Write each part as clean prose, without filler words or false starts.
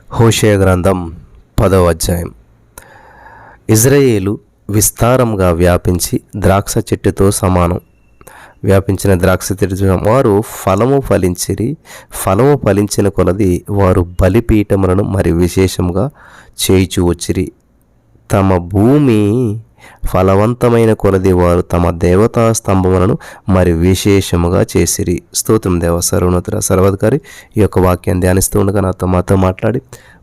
హోషేయ గ్రంథం 10వ అధ్యాయం. ఇజ్రాయేలు విస్తారంగా వ్యాపించి ద్రాక్ష చెట్టుతో సమానం. వ్యాపించిన ద్రాక్ష చెట్టు వారు ఫలము ఫలించిరి. ఫలము ఫలించిన కొలది వారు బలిపీఠములను మరి విశేషంగా చేయిచు వచ్చిరి. తమ భూమి ఫలవంతమైన కొలది వారు తమ దేవతా స్తంభములను మరి విశేషముగా చేసిరి. స్తోత్రం దేవ సర్వోన్నతుడ సర్వాధికారి. ఈ యొక్క వాక్యాన్ని ధ్యానిస్తూ ఉండగా మాతో మాట్లాడి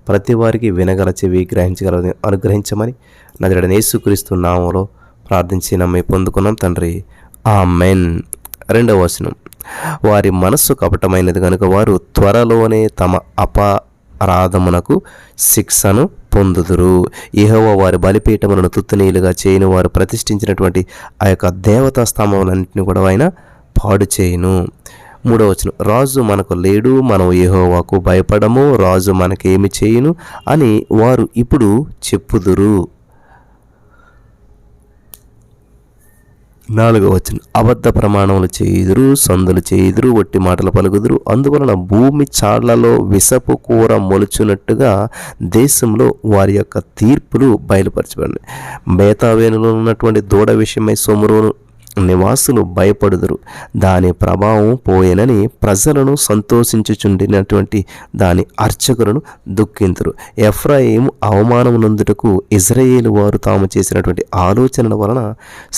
ప్రతి వారికి వినగల చెవి గ్రహించగల అనుగ్రహించమని నజరేయుడైన యేసుక్రీస్తు నామములో ప్రార్థించి నమ్మి పొందుకున్నాం తండ్రి, ఆమేన్. 2వ వచనం. వారి మనస్సు కపటమైనది కనుక వారు త్వరలోనే తమ అపరాధమునకు శిక్షను పొందుదురు. యెహోవా వారి బలిపీఠములను తుత్తునీయులుగా చేయను. వారు ప్రతిష్ఠించినటువంటి ఆ యొక్క దేవతా స్తంభములన్నింటినీ కూడా ఆయన పాడు చేయును. 3వ వచనం. రాజు మనకు లేడు, మనం యెహోవాకు భయపడము, రాజు మనకేమి చేయును అని వారు ఇప్పుడు చెప్పుదురు. 4వ వచనం. అబద్ధ ప్రమాణములు చేయుదురు, సందులు చేయుదురు, వట్టి మాటలు పలుకుదురు. అందువలన భూమి చాళ్లలో విసపు కూర మొలుచున్నట్టుగా దేశంలో వారి యొక్క తీర్పులు బయలుపరచబడినాయి. బేతావేనులో ఉన్నటువంటి దూడ విషయమై సొమ్రోను నివాసులు భయపడుదురు. దాని ప్రభావం పోయేనని ప్రజలను సంతోషించుచుండినటువంటి దాని అర్చకులను దుఃఖింతురు. ఎఫ్రాయిము అవమానం నందుటకు ఇజ్రాయేలు వారు తాము చేసినటువంటి ఆలోచనల వలన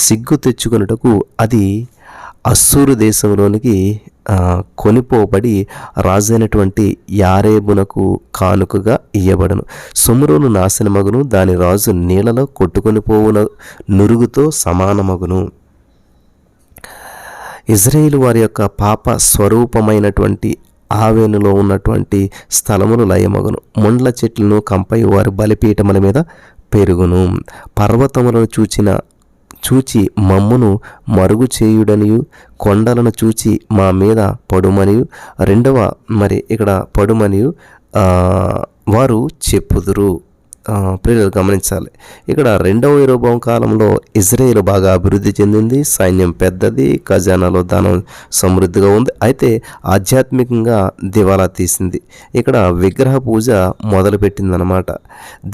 సిగ్గు తెచ్చుకొనుటకు అది అస్సూరు దేశంలోనికి కొనిపోబడి రాజైనటువంటి యారేబునకు కానుకగా ఇయ్యబడను. సొమ్రోను నాశనమగును, దాని రాజు నీళ్లలో కొట్టుకొని పోవున నురుగుతో సమానమగును. ఇజ్రాయేలు వారి యొక్క పాప స్వరూపమైనటువంటి ఆవేనులో ఉన్నటువంటి స్థలములు లయమగును. ముండ్ల చెట్లను కంపై వారి బలిపీఠముల మీద పెరుగును. పర్వతములను చూచి మమ్మును మరుగు చేయుడనియు, కొండలను చూచి మా మీద పడుమనియు, ఇక్కడ పడుమనియు వారు చెప్పుదురు. ప్రియులు గమనించాలి, ఇక్కడ 2వ యెరోబోము కాలంలో ఇజ్రాయేలు బాగా అభివృద్ధి చెందింది. సైన్యం పెద్దది, ఖజానాలో ధనం సమృద్ధిగా ఉంది. అయితే ఆధ్యాత్మికంగా దివాలా తీసింది. ఇక్కడ విగ్రహ పూజ మొదలుపెట్టిందనమాట.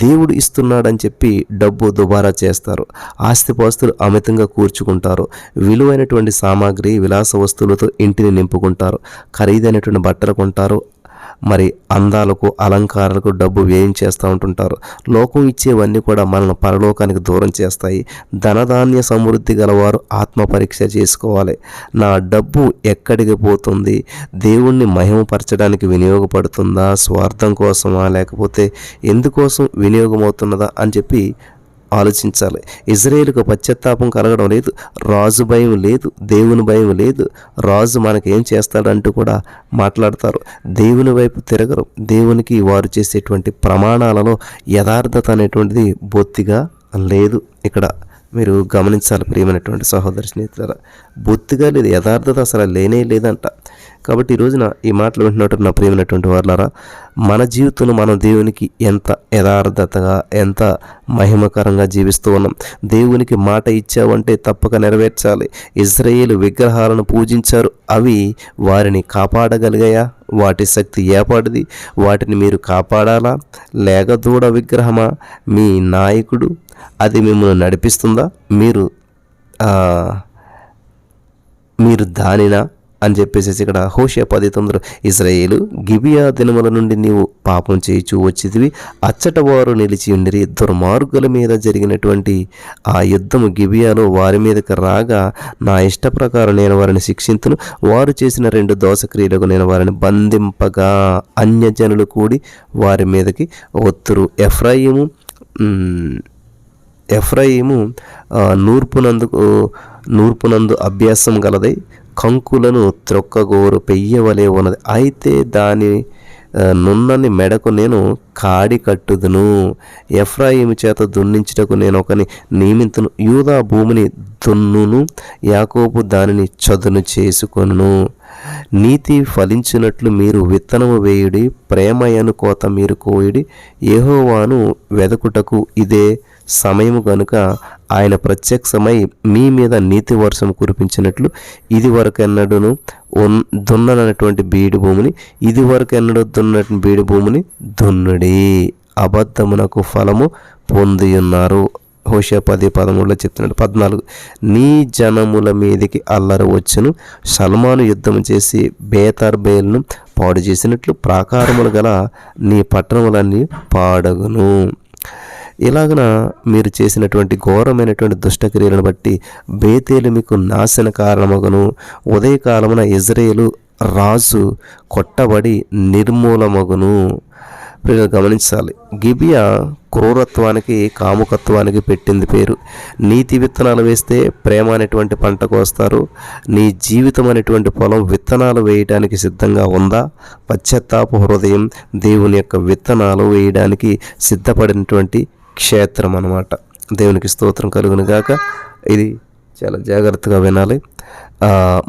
దేవుడు ఇస్తున్నాడని చెప్పి డబ్బు దుబారా చేస్తారు. ఆస్తిపాస్తులు అమితంగా కూర్చుకుంటారు. విలువైనటువంటి సామాగ్రి విలాస వస్తువులతో ఇంటిని నింపుకుంటారు. ఖరీదైనటువంటి బట్టలు కొంటారు. మరి అందాలకు అలంకారాలకు డబ్బు వ్యయం చేస్తూ ఉంటుంటారు. లోకం ఇచ్చేవన్నీ కూడా మనల్ని పరలోకానికి దూరం చేస్తాయి. ధనధాన్య సమృద్ధి గలవారు ఆత్మ పరీక్ష చేసుకోవాలి. నా డబ్బు ఎక్కడికి పోతుంది? దేవుణ్ణి మహిమపరచడానికి వినియోగపడుతుందా? స్వార్థం కోసమా, లేకపోతే ఎందుకోసం వినియోగమవుతున్నదా అని చెప్పి ఆలోచించాలి. ఇజ్రాయేలుకు పశ్చాత్తాపం కలగడం లేదు, రాజు భయం లేదు, దేవుని భయం లేదు. రాజు మనకేం చేస్తాడంటూ కూడా మాట్లాడతారు. దేవుని వైపు తిరగరు. దేవునికి వారు చేసేటువంటి ప్రమాణాలలో యథార్థత అనేటువంటిది బొత్తిగా లేదు. ఇక్కడ మీరు గమనించాలి ప్రియమైనటువంటి సహోదరి స్నేహితులారా, బొత్తిగా లేదు, యథార్థత అసలు లేనే లేదంట. కాబట్టి ఈ రోజున ఈ మాటలు వింటున్నట్టు నా ప్రియమైనటువంటి వారులారా, మన జీవితంలో మనం దేవునికి ఎంత యథార్థతగా, ఎంత మహిమకరంగా జీవిస్తూ ఉన్నాం. దేవునికి మాట ఇచ్చావంటే తప్పక నెరవేర్చాలి. ఇజ్రాయేలు విగ్రహాలను పూజించారు. అవి వారిని కాపాడగలిగాయా? వాటి శక్తి ఏపాటిది? వాటిని మీరు కాపాడాలా? లేక దూడ విగ్రహమా మీ నాయకుడు? అది మిమ్మల్ని నడిపిస్తుందా? మీరు దానినా అని చెప్పేసి ఇక్కడ హోషేయ 10:9 ఇజ్రాయేలు గిబియా దినముల నుండి నీవు పాపం చేయిచూ వచ్చితివి, అచ్చట వారు నిలిచి ఉండిరి. దుర్మార్గుల మీద జరిగినటువంటి ఆ యుద్ధము గిబియాలో వారి మీదకి రాగా నా ఇష్ట ప్రకారం నేను వారిని శిక్షింతును. వారు చేసిన 2 దోషక్రియలకు నేను వారిని బంధింపగా అన్యజనులు కూడి వారి మీదకి ఒత్తురు. ఎఫ్రాయిము నూర్పునందు అభ్యాసం గలదై కంకులను త్రొక్కగోరు పెయ్యవలే ఉన్నది. అయితే దాని నున్నని మెడకు నేను కాడి కట్టుదును. ఎఫ్రాయిము చేత దున్నించుటకు నేను ఒకని నియమితును. యూదా భూమిని దున్నును, యాకోబు దానిని చదును చేసుకొనును. నీతి ఫలించినట్లు మీరు విత్తనము వేయుడి, ప్రేమయను కోత మీరు కోయుడి. యెహోవాను వెదకుటకు ఇదే సమయము గనుక ఆయన ప్రత్యక్షమై మీ మీద నీతి వర్షం కురిపించినట్లు ఇది వరకెన్నడూను దున్ననటువంటి బీడు భూమిని ఇది వరకెన్నడూ దున్నటువంటి బీడు భూమిని దున్నుడి, అబద్ధమునకు ఫలము పొందియున్నారు. హోషేయ 10:13 చెప్తున్నాడు. 14 నీ జనముల మీదికి అల్లరి వచ్చును, సల్మాను యుద్ధం చేసి బేతర్బేలును పాడు చేసినట్లు ప్రాకారములు గల నీ పట్టణములన్నీ పాడగును. ఇలాగన మీరు చేసినటువంటి ఘోరమైనటువంటి దుష్టక్రియలను బట్టి బేతేలు మీకు నాశన కారణమగును. ఉదయకాలమున ఇజ్రాయేలు రాజు కొట్టబడి నిర్మూలమగును. గమనించాలి, గిబియా క్రూరత్వానికి కాముకత్వానికి పెట్టింది పేరు. నీతి విత్తనాలు వేస్తే ప్రేమ అనేటువంటి పంట కోస్తారు. నీ జీవితం అనేటువంటి పొలం విత్తనాలు వేయడానికి సిద్ధంగా ఉందా? పశ్చాత్తాప హృదయం దేవుని యొక్క విత్తనాలు వేయడానికి సిద్ధపడినటువంటి క్షేత్రం అన్నమాట. దేవునికి స్తోత్రం కలుగును గాక. ఇది చాలా జాగ్రత్తగా వినాలి.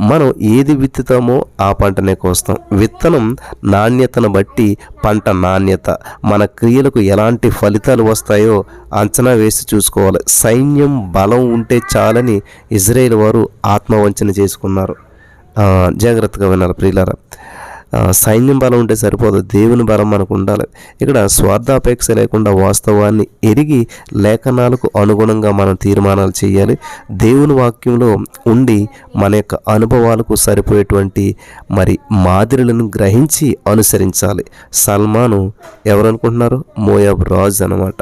మనం ఏది విత్తుతామో ఆ పంటనే కోస్తాం. విత్తనం నాణ్యతను బట్టి పంట నాణ్యత, మన క్రియలకు ఎలాంటి ఫలితాలు వస్తాయో అంచనా వేసి చూసుకోవాలి. సైన్యం బలం ఉంటే చాలని ఇజ్రాయేల్ వారు ఆత్మవంచన చేసుకున్నారు. జాగ్రత్తగా వినాలి ప్రియులారా. సైన్యం బలం ఉంటే సరిపోదు, దేవుని బలం మనకు ఉండాలి. ఇక్కడ స్వార్థాపేక్ష లేకుండా వాస్తవాన్ని ఎరిగి లేఖనాలకు అనుగుణంగా మనం తీర్మానాలు చేయాలి. దేవుని వాక్యంలో ఉండి మన యొక్క అనుభవాలకు సరిపోయేటువంటి మరి మాదిరులను గ్రహించి అనుసరించాలి. సల్మాను ఎవరనుకుంటున్నారు? మోయాబు రాజు అన్నమాట.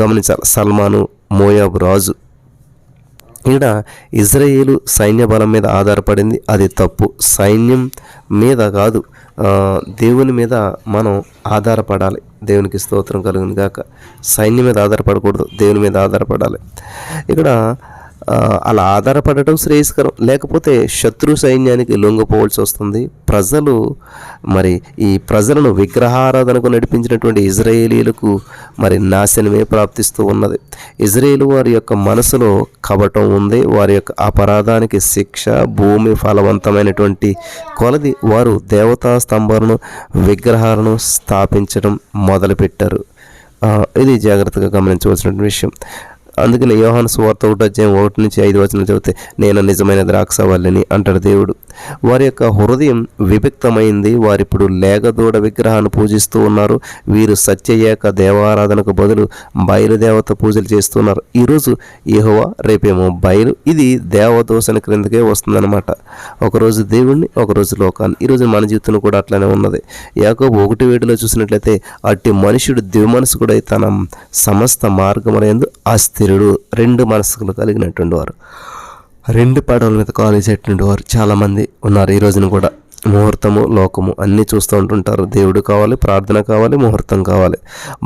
గమనించాలి, సల్మాను మోయాబు రాజు. ఇక్కడ ఇజ్రాయేలు సైన్య బలం మీద ఆధారపడింది, అది తప్పు. సైన్యం మీద కాదు, దేవుని మీద మనం ఆధారపడాలి. దేవునికి స్తోత్రం కలుగును గాక. సైన్యం మీద ఆధారపడకూడదు, దేవుని మీద ఆధారపడాలి. ఇక్కడ అలా ఆధారపడటం శ్రేయస్కరం, లేకపోతే శత్రు సైన్యానికి లొంగిపోవాల్సి వస్తుంది. ప్రజలు మరి ఈ ప్రజలను విగ్రహారాధనకు నడిపించినటువంటి ఇజ్రాయేలీలకు మరి నాశనమే ప్రాప్తిస్తూ ఉన్నది. ఇజ్రాయేలు వారి యొక్క మనసులో కపటం ఉంది. వారి యొక్క అపరాధానికి శిక్ష, భూమి ఫలవంతమైనటువంటి కొలది వారు దేవతా స్తంభాలను విగ్రహాలను స్థాపించడం మొదలుపెట్టారు. ఇది జాగ్రత్తగా గమనించవలసినటువంటి విషయం. అందుకని యోహాను సువార్త 1:1-5 చదివితే నేను నిజమైన ద్రాక్షవల్లిని అంటాడు దేవుడు. వారి యొక్క హృదయం విభక్తమైంది. వారిప్పుడు లేగదూడ విగ్రహాన్ని పూజిస్తూ ఉన్నారు. వీరు సత్య ఏక దేవారాధనకు బదులు బయలుదేవత పూజలు చేస్తున్నారు. ఈరోజు యెహోవా, రేపేమో బయలు. ఇది దేవదోషణ క్రిందకే వస్తుందన్నమాట. ఒకరోజు దేవుణ్ణి, ఒకరోజు లోకాన్ని. ఈరోజు మన జీవితంలో కూడా అట్లనే ఉన్నది. యాకోబు 1:7 చూసినట్లయితే అట్టి మనుషుడు ద్విమనస్కుడై తన సమస్త మార్గములందు అస్థిరుడు. 2 మనసులు కలిగినటువంటి వారు, 2 పడవల మీద కాలేసేటువంటి వారు చాలామంది ఉన్నారు ఈ రోజున కూడా. ముహూర్తము, లోకము అన్నీ చూస్తూ ఉంటుంటారు. దేవుడు కావాలి, ప్రార్థన కావాలి, ముహూర్తం కావాలి.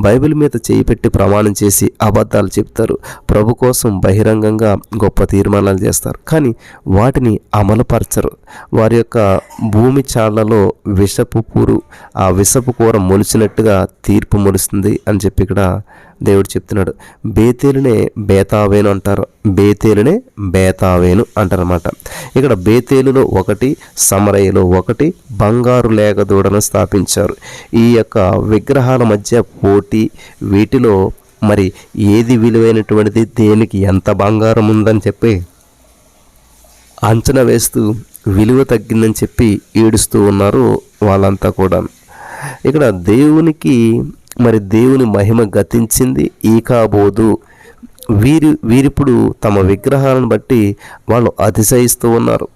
బైబిల్ మీద చేయి పెట్టి ప్రమాణం చేసి అబద్ధాలు చెప్తారు. ప్రభు కోసం బహిరంగంగా గొప్ప తీర్మానాలు చేస్తారు, కానీ వాటిని అమలుపరచరు. వారి యొక్క భూమి చాళ్లలో విషపు పూరు, ఆ విషపు కూర మొలిచినట్టుగా తీర్పు మొలుస్తుంది అని చెప్పి ఇక్కడ దేవుడు చెప్తున్నాడు. బేతేలునే బేతావేను అంటారు, బేతేలునే బేతావేను అంటారన్నమాట. ఇక్కడ బేతేలులో 1, సమరయలో 1 బంగారు లేగదూడను స్థాపించారు. ఈ యొక్క విగ్రహాల మధ్య పోటీ, వీటిలో మరి ఏది విలువైనటువంటిది, దేనికి ఎంత బంగారం ఉందని చెప్పి అంచనా వేస్తూ విలువ తగ్గిందని చెప్పి ఏడుస్తూ ఉన్నారు వాళ్ళంతా కూడా. ఇక్కడ దేవుని మహిమ గతించింది, ఈకాబోదు. వీరిప్పుడు తమ విగ్రహాలను బట్టి వాళ్ళు అతిశయిస్తూ ఉన్నారు.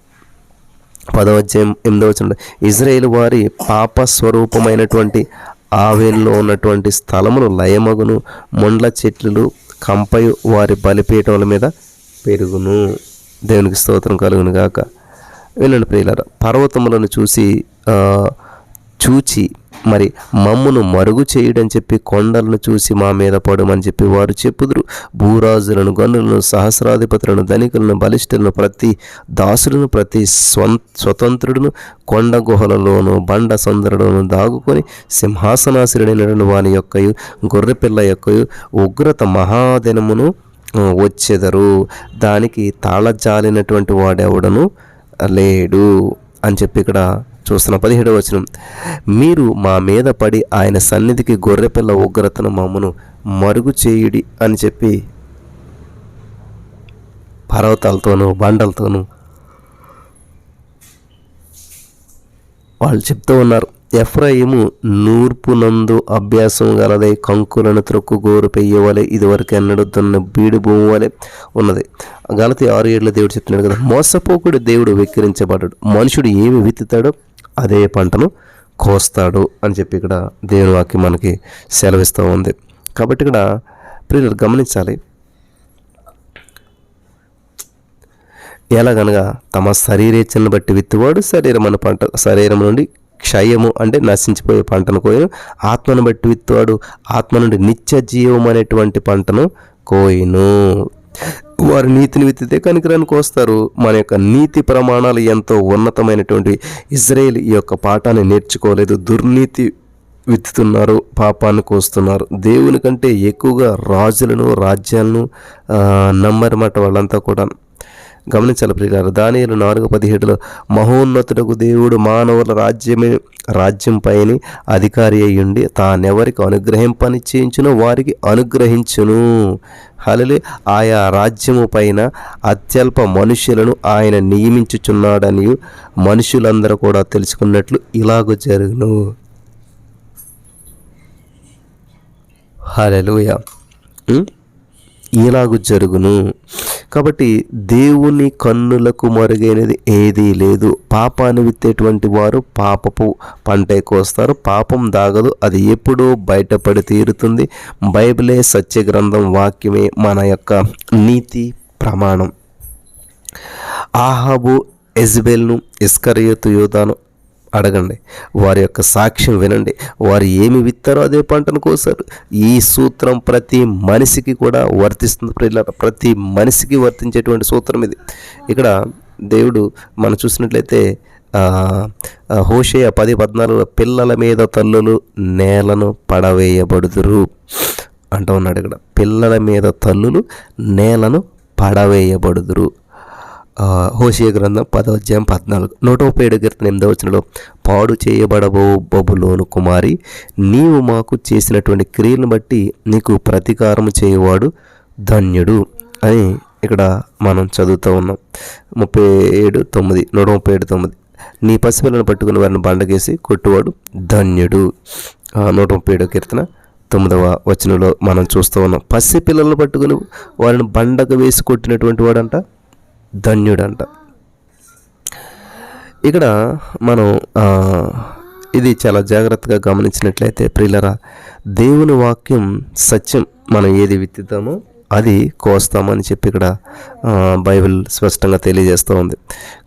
10:8 ఇజ్రాయేలు వారి పాప స్వరూపమైనటువంటి ఆవేల్లో ఉన్నటువంటి స్థలములు లయమగును, మొండ్ల చెట్లు కంపయు వారి బలిపీఠముల మీద పెరుగును. దేవునికి స్తోత్రం కలుగును గాక. వినండి ప్రియులారా, పర్వతములను చూచి మరి మమ్మును మరుగు చేయడని చెప్పి కొండలను చూసి మా మీద పడమని చెప్పి వారు చెప్పుదురు. భూరాజులను, గనులను, సహస్రాధిపతులను, ధనికులను, బలిష్ఠులను, ప్రతి దాసులను, ప్రతి స్వతంత్రుడును కొండ గుహలలోను బండ సందులలోను దాగుకొని సింహాసనాశీనుడైన వాని యొక్కయు గొర్రెపిల్ల యొక్కయు ఉగ్రత మహాదినమును వచ్చెదరు. దానికి తాళజాలినటువంటి వాడెవడను లేడు. అని చెప్పి ఇక్కడ చూస్తున్నాం. 17వ వచనం, మీరు మా మీద పడి ఆయన సన్నిధికి గొర్రెపిల్ల ఉగ్రతను మమ్మను మరుగు చేయుడి అని చెప్పి పర్వతాలతోనూ బండలతోనూ వాళ్ళు చెప్తూ ఉన్నారు. ఎఫ్రాయిము నూర్పునందు అభ్యాసం గలదై కంకులను త్రొక్కు గోరు పెయ్యవలే, ఇదివరకు ఎన్నడుతున్న బీడు భూమి వలె ఉన్నది. గలతీ 6:7 దేవుడు చెప్తున్నాడు కదా, మోసపోకుడు దేవుడు వెక్కిరించబడ్డాడు, మనుషుడు ఏమి విత్తుతాడో అదే పంటను కోస్తాడు అని చెప్పి ఇక్కడ దేవుని వాక్యం మనకి సెలవిస్తూ ఉంది. కాబట్టి ఇక్కడ ప్రియులు గమనించాలి, ఎలాగనగా తమ శరీరేచ్ఛను బట్టి విత్తువాడు శరీరం నుండి క్షయము అంటే నశించిపోయే పంటను కోయను, ఆత్మను బట్టి విత్తువాడు ఆత్మ నుండి నిత్య జీవం అనేటువంటి పంటను కోయను. వారు నీతిని విత్తితే కనికరాన్ని కోస్తారు. మన యొక్క నీతి ప్రమాణాలు ఎంతో ఉన్నతమైనటువంటి ఇజ్రాయేల్ ఈ యొక్క పాఠాన్ని నేర్చుకోలేదు. దుర్నీతి విత్తుతున్నారు, పాపాన్ని కోస్తున్నారు. దేవుని కంటే ఎక్కువగా రాజులను రాజ్యాలను నమ్మరమాట వాళ్ళంతా కూడా. గమనించాలి ప్రియులారా, దానియేలు 4:17 మహోన్నతుడకు దేవుడు మానవుల రాజ్యం పైన అధికారి అయ్యుండి తానెవరికి అనుగ్రహింపని చేయించునో వారికి అనుగ్రహించును. హల్లెలూయా. ఆయా రాజ్యము పైన అత్యల్ప మనుష్యులను ఆయన నియమించుచున్నాడని మనుషులందరూ కూడా తెలుసుకున్నట్లు ఇలాగూ జరుగును. హల్లెలూయా. ఇలాగూ జరుగును. కాబట్టి దేవుని కన్నులకు మరుగైనది ఏదీ లేదు. పాపాన్ని విత్తేటువంటి వారు పాపపు పంటే కోస్తారు. పాపం దాగదు, అది ఎప్పుడూ బయటపడి తీరుతుంది. బైబిలే సత్య గ్రంథం, వాక్యమే మన యొక్క నీతి ప్రమాణం. ఆహాబు యెజబెల్ను, ఇస్కరియోతు యూదాను అడగండి, వారి యొక్క సాక్ష్యం వినండి. వారు ఏమి విత్తారో అదే పంటను కోసారు. ఈ సూత్రం ప్రతి మనిషికి కూడా వర్తిస్తుంది ప్రియులారా, ప్రతి మనిషికి వర్తించేటువంటి సూత్రం ఇది. ఇక్కడ దేవుడు మనం చూసినట్లయితే హోషేయ 10:14 పిల్లల మీద తల్లులు నేలను పడవేయబడుదురు అంటూ ఉన్నాడు. ఇక్కడ పిల్లల మీద తల్లులు నేలను పడవేయబడుదురు. హోషేయ గ్రంథం 10:14. 137 కీర్తన 8వ వచనంలో పాడు చేయబడబో బబులోను కుమారి, నీవు మాకు చేసినటువంటి క్రియలను బట్టి నీకు ప్రతీకారం చేయవాడు ధన్యుడు అని ఇక్కడ మనం చదువుతూ ఉన్నాం. 137:9 నీ పసిపిల్లను పట్టుకుని వారిని బండకేసి కొట్టువాడు ధన్యుడు. 137 కీర్తన 9వ వచనంలో మనం చూస్తూ ఉన్నాం. పసిపిల్లలను పట్టుకుని వారిని బండకు వేసి కొట్టినటువంటి వాడంట ధన్యుడంట. ఇక్కడ మనం ఇది చాలా జాగ్రత్తగా గమనించినట్లయితే ప్రియులరా, దేవుని వాక్యం సత్యం. మనం ఏది విత్తుతామో అది కోస్తామని చెప్పి ఇక్కడ బైబిల్ స్పష్టంగా తెలియజేస్తూ ఉంది.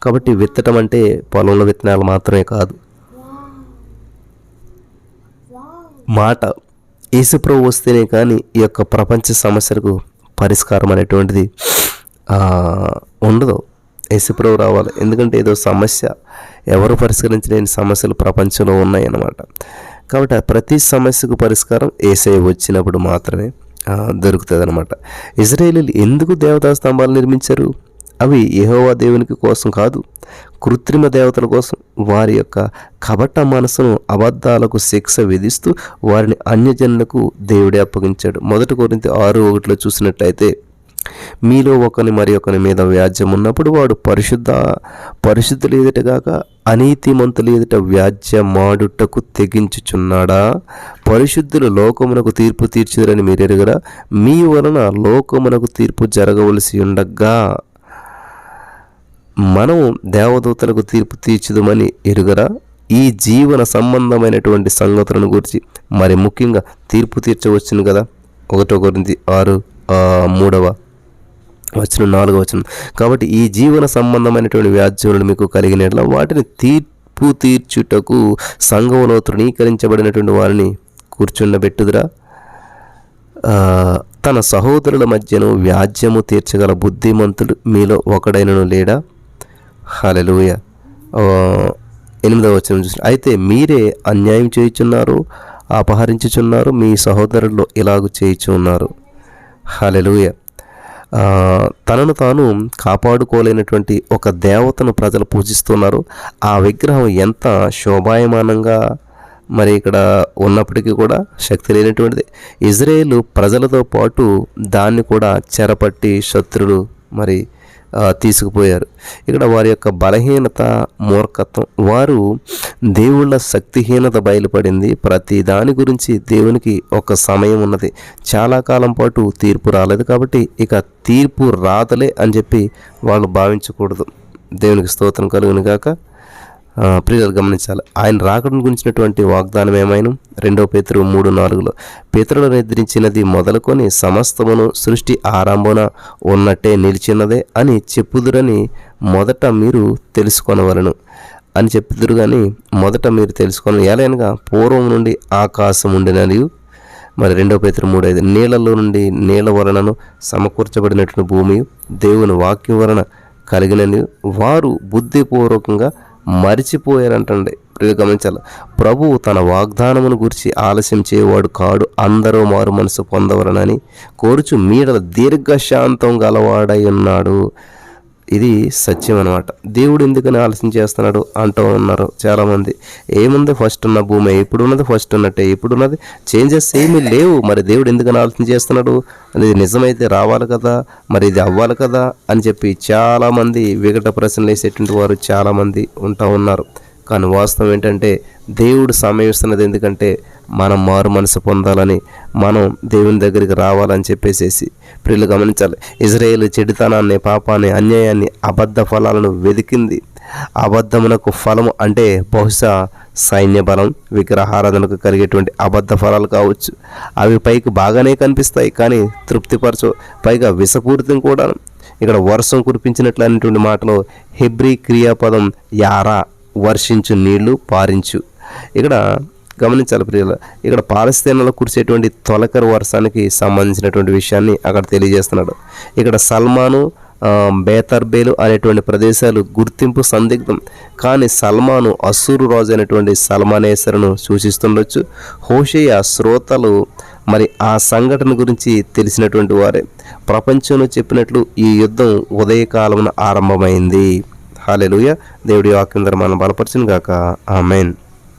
కాబట్టి విత్తడం అంటే పొలంలో విత్తనాలు మాత్రమే కాదు, మాట. యేసుప్రభువు వస్తేనే కానీ ఈ యొక్క ప్రపంచ సమస్యలకు పరిష్కారం అనేటువంటిది ఉండదు. యేసుప్రభువు రావాలి. ఎందుకంటే ఏదో సమస్య, ఎవరు పరిష్కరించలేని సమస్యలు ప్రపంచంలో ఉన్నాయి అన్నమాట. కాబట్టి ప్రతి సమస్యకు పరిష్కారం యేసయ్య వచ్చినప్పుడు మాత్రమే దొరుకుతుంది అనమాట. ఇశ్రాయేలీయులు ఎందుకు దేవతా స్తంభాలు నిర్మించారు? అవి యెహోవా దేవునికి కోసం కాదు, కృత్రిమ దేవతల కోసం. వారి యొక్క కపట మనసును అబద్ధాలకు శిక్ష విధిస్తూ వారిని అన్యజనులకు దేవుడే అప్పగించాడు. 1 కొరింథీ 6:1 చూసినట్లయితే, మీలో ఒకని మరి ఒకని మీద వ్యాజ్యం ఉన్నప్పుడు వాడు పరిశుద్ధులు ఎదుటగాక అనీతిమంతులు ఎదుట వ్యాజ్యమాడుటకు తెగించుచున్నాడా? పరిశుద్ధులు లోకమునకు తీర్పు తీర్చుదరని మీరు ఎరుగరా? మీ వలన లోకమునకు తీర్పు జరగవలసి ఉండగా మనం దేవదూతలకు తీర్పు తీర్చుదమని ఎరుగరా? ఈ జీవన సంబంధమైనటువంటి సంగతులను గురించి మరి ముఖ్యంగా తీర్పు తీర్చవచ్చును కదా. 1 కొరింథీ 6:3 వచనం 4వ వచనం. కాబట్టి ఈ జీవన సంబంధమైనటువంటి వ్యాజ్యములను మీకు కలిగినట్ల వాటిని తీర్పు తీర్చుటకు సంఘములో తృణీకరించబడినటువంటి వారిని కూర్చుండబెట్టుదురా? తన సహోదరుల మధ్యను వ్యాజ్యము తీర్చగల బుద్ధిమంతుడు మీలో ఒకడైనను లేడా? హల్లెలూయా. 8వ వచనం చూసి, అయితే మీరే అన్యాయం చేయుచున్నారు, అపహరించుచున్నారు, మీ సహోదరుల్లో ఇలాగూ చేయుచున్నారు. హల్లెలూయా. తనను తాను కాపాడుకోలేనటువంటి ఒక దేవతను ప్రజలు పూజిస్తున్నారు. ఆ విగ్రహం ఎంత శోభాయమానంగా మరి ఇక్కడ ఉన్నప్పటికీ కూడా శక్తి లేనటువంటిది. ఇజ్రాయేలు ప్రజలతో పాటు దాన్ని కూడా చెరపట్టి శత్రులు మరి తీసుకుపోయారు. ఇక్కడ వారి యొక్క బలహీనత, మూర్ఖత్వం, వారు దేవుళ్ళ శక్తిహీనత బయలుపడింది. ప్రతి దాని గురించి దేవునికి ఒక సమయం ఉన్నది. చాలా కాలం పాటు తీర్పు రాలేదు కాబట్టి ఇక తీర్పు రాదలే అని చెప్పి వాళ్ళు భావించకూడదు. దేవునికి స్తోత్రం కలుగును గాక. ప్రియులు గమనించాలి, ఆయన రాకడం గురించినటువంటి వాగ్దానం ఏమైనా 2 పేతురు 3:4 పేతురును నిద్రించినది మొదలుకొని సమస్తమును సృష్టి ఆరంభన ఉన్నట్టే నిలిచినదే అని చెప్పుదురని మొదట మీరు తెలుసుకొనవలను అని చెప్పుదురు. కానీ మొదట మీరు తెలుసుకొని ఎలాగనగా పూర్వం నుండి ఆకాశం ఉండిననియు, మరి 2 పేతురు 3:5 నీళ్లలో నుండి నీళ్ల వలనను సమకూర్చబడినటువంటి భూమి దేవుని వాక్యం వలన కలిగినని వారు బుద్ధిపూర్వకంగా మరిచిపోయారంటండి. గమనించాలి, ప్రభువు తన వాగ్దానమును గురించి ఆలస్యం చేయవాడు కాడు, అందరూ మారు మనసు పొందవలనని కోరుచు మీడల దీర్ఘశాంతం గలవాడై ఉన్నాడు. ఇది సత్యం అనమాట. దేవుడు ఎందుకని ఆలస్యం చేస్తున్నాడు అంటూ ఉన్నారు చాలామంది. ఏముంది, ఫస్ట్ ఉన్న భూమి ఇప్పుడున్నది, ఫస్ట్ ఉన్నట్టే ఇప్పుడున్నది, చేంజెస్ ఏమీ లేవు. మరి దేవుడు ఎందుకని ఆలస్యం చేస్తున్నాడు? అది నిజమైతే రావాలి కదా, మరి ఇది అవ్వాలి కదా అని చెప్పి చాలామంది వికట ప్రశ్నలు వేసేటువంటి వారు చాలామంది ఉంటా ఉన్నారు. కానీ వాస్తవం ఏంటంటే దేవుడు సమయం ఇస్తున్నది ఎందుకంటే మనం మారు మనసు పొందాలని, మనం దేవుని దగ్గరికి రావాలని చెప్పేసేసి. ప్రియులు గమనించాలి, ఇజ్రాయేల్ చెడుతనాన్ని, పాపాన్ని, అన్యాయాన్ని, అబద్ధ ఫలాలను వెతికింది. అబద్ధమునకు ఫలము అంటే బహుశా సైన్య బలం, విగ్రహారాధనకు కలిగేటువంటి అబద్ధ ఫలాలు కావచ్చు. అవి పైకి బాగానే కనిపిస్తాయి కానీ తృప్తిపరచు, పైగా విషపూరితం కూడా. ఇక్కడ వర్షం కురిపించినట్లు అనేటువంటి మాటలో హెబ్రీ క్రియాపదం యారా, వర్షించు, నీళ్లు పారించు. ఇక్కడ గమనించాలి ప్రియుల, ఇక్కడ పాలస్తీనాలో కురిసేటువంటి తొలకరి వర్షానికి సంబంధించినటువంటి విషయాన్ని అక్కడ తెలియజేస్తున్నాడు. ఇక్కడ సల్మాను, బేతర్బేలు అనేటువంటి ప్రదేశాలు గుర్తింపు సందిగ్ధం. కానీ సల్మాను అస్సూరు రాజు అయినటువంటి సల్మానేసరును సూచిస్తుండొచ్చు. హోషేయ శ్రోతలు మరి ఆ సంఘటన గురించి తెలిసినటువంటి వారే. ప్రపంచంలో చెప్పినట్లు ఈ యుద్ధం ఉదయకాలమున ఆరంభమైంది. హల్లెలూయా. దేవుడి వాక్యం ద్వారా మనం బలపరచును గాక. ఆమేన్.